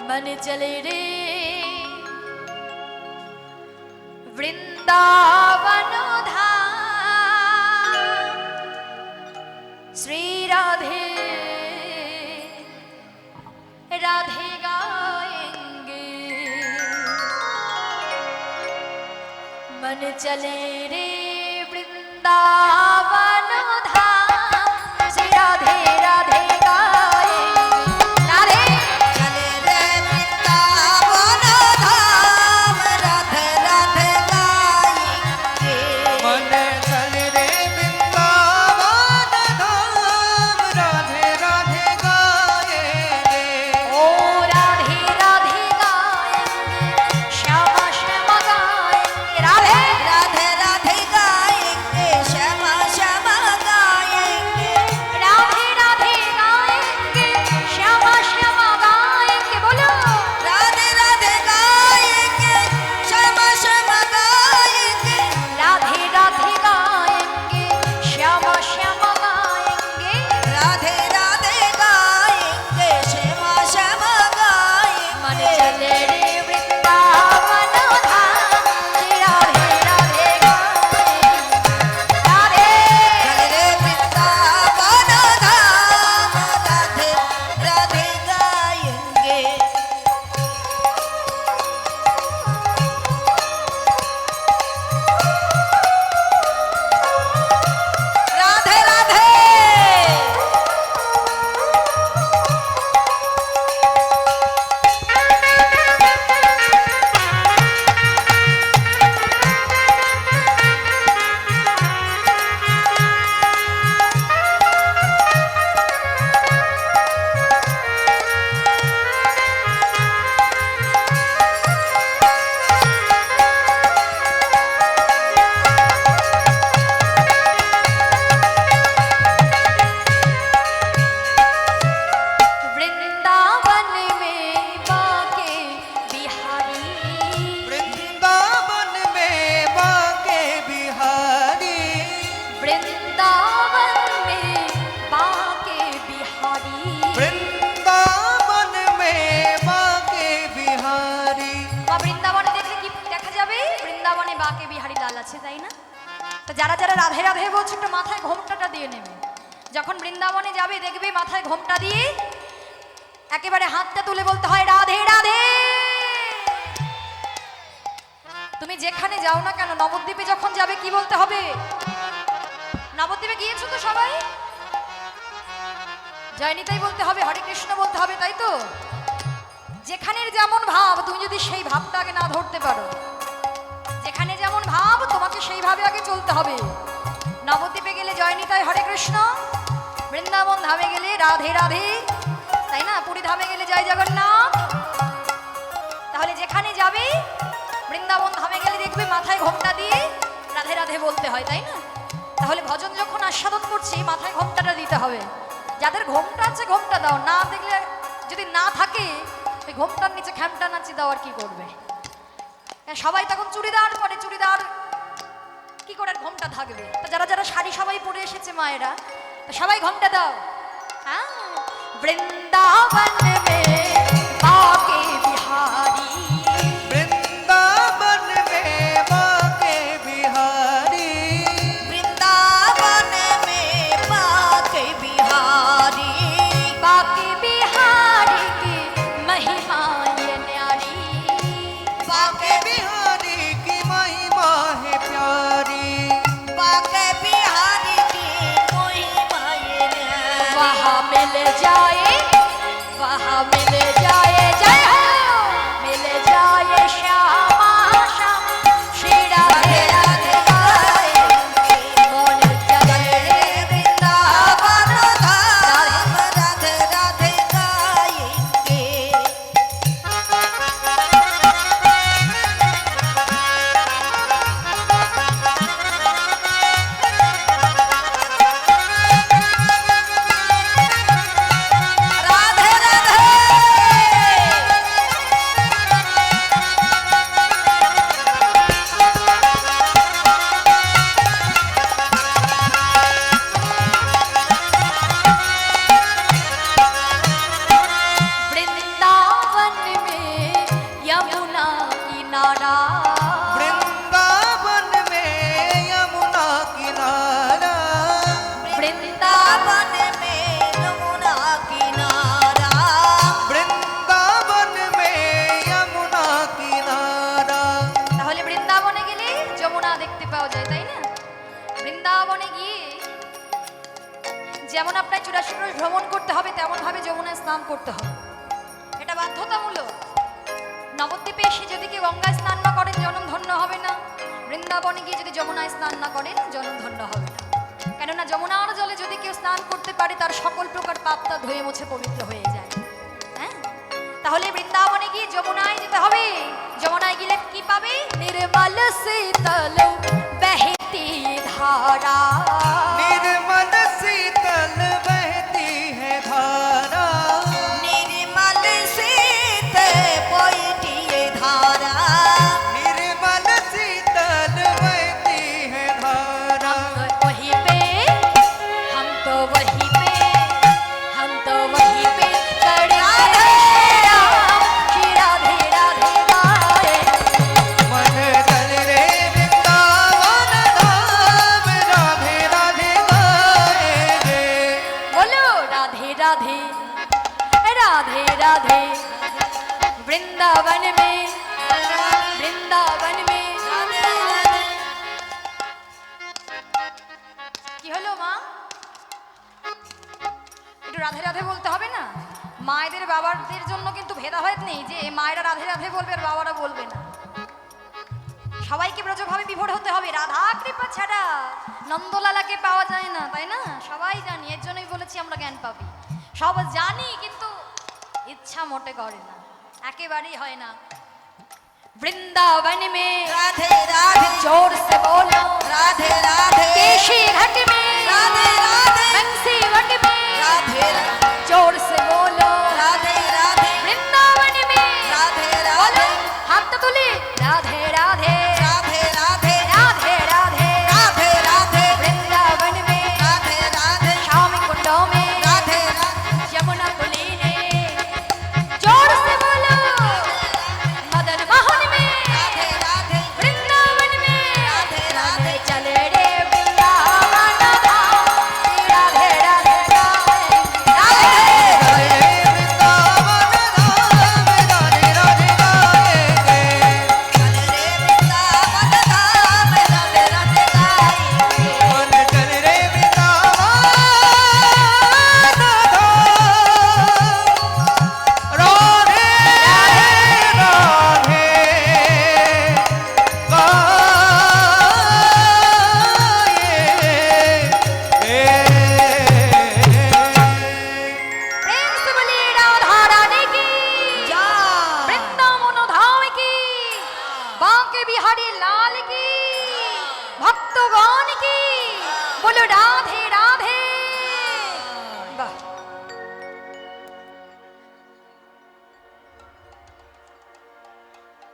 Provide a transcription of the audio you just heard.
मन चले रे वृंदावन धाम श्री राधे राधे गाएंगे। मन चले रे वृंदावन धाम श्री राधे राधे যারা যারা রাধে রাধে বলছে একটু মাথায় ঘোমটাটা দিয়ে নেবে। যখন বৃন্দাবনে যাবে দেখবে মাথায় ঘোমটা দিয়ে একেবারে হাতটা তুলে বলতে হয় রাধে রাধে। তুমি যেখানে যাও না কেন, নবদ্বীপে যখন যাবে কি বলতে হবে? নবদ্বীপে গিয়েছো তো সবাই? জয়নিতাই বলতে হবে, হরে কৃষ্ণ বলতে হবে, তাই তো? যেখানের যেমন ভাব তুমি যদি সেই ভাবটা আগে না ধরতে পারো, যেখানে যেমন ভাব তোমাকে সেইভাবে আগে চলতে হবে। নবদ্বীপে গেলে জয়নিতাই হরে কৃষ্ণ, বৃন্দাবন ধামে গেলে রাধে রাধে, তাই না? পুরী ধামে গেলে জয় জগন্নাথ। তাহলে যেখানে যাবে, বৃন্দাবন ধামে গেলে দেখবে মাথায় ঘোমটা দিয়ে রাধে রাধে বলতে হয়, তাই না? তাহলে ভজন যখন আস্বাদন করছি মাথায় ঘোমটাটা দিতে হবে। যাদের ঘোমটা আছে ঘোমটা দাও, না দেখলে যদি না থাকে ওই ঘোমটার নিচে খ্যামটা নাচি দাও, আর কি করবে? সবাই তখন চুড়িদার পরে, চুড়িদার কি করে ঘোমটা থাকবে? তো যারা যারা শাড়ি সবাই পরে এসেছে মায়েরা, তো সবাই ঘোমটা দাও। হ্যাঁ, বৃন্দাবন মে বাকে বিহারি, বৃন্দাবন মে বাকে বিহারি, বৃন্দাবন মে বাকে বিহারি, বাকে বিহারি কি महिमा ये न्यारी, बाके बिहारी की महिमा है प्यारी, बाके बिहारी की महिमा ये न्यारी। वहाँ मिल जाए, वहाँ मिल যেমন আপনার 84 ক্রোশ ভ্রমণ করতে হবে তেমন ভাবে যমুনায় স্নান করতে হবে, এটা বাধ্যতামূলক। নবদ্বীপে এসে যদি কেউ গঙ্গায় স্নান না করেন জনম ধন্য হবে না, বৃন্দাবনে গিয়ে যদি যমুনায় স্নান না করেন জনম ধন্য হবে না। কেননা যমুনার জলে যদি কেউ স্নান করতে পারে তার সকল প্রকার পাপটা ধুয়ে মুছে পবিত্র হয়ে যায়। হ্যাঁ, তাহলে বৃন্দাবনে গিয়ে যমুনায় যেতে হবে। যমুনায় গেলে কি পাবে? নির্মল শীতল বহতি ধারা, निर्मल शीतल बहती है धारा, निर्मल शीत बहती है धारा, निर्मल शीतल बहती है धारा। वहीं पे हम तो वहीं पे हम तो वहीं पे खड़े राम श्री राधे राधे गाए। मन तल रे वृंदावन धाम, राधे राधे गाएंगे। बोलो राधे राधे राधे राधे वृंदावन में কি হলো মা? একটু রাধে রাধে বলতে হবে না? মায়েদের বাবাদের জন্য কিন্তু ভেদাভেদ নেই যে মায়েরা রাধে রাধে বলবে আর বাবারা বলবে না। সবাইকে ব্রজভাবে বিভোর হতে হবে। রাধা কৃপা ছাড়া নন্দলালাকে পাওয়া যায় না, তাই না? সবাই জানি, এর জন্যই বলেছি আমরা জ্ঞান পাবি। সব জানি কিন্তু ইচ্ছা মোটে করে না, একেবারেই হয় না। वृंदावन में राधे राधे जोर से बोलो राधे राधे केशी घाट में राधे राधे बंसी वट में राधे राधे जोर से बोलो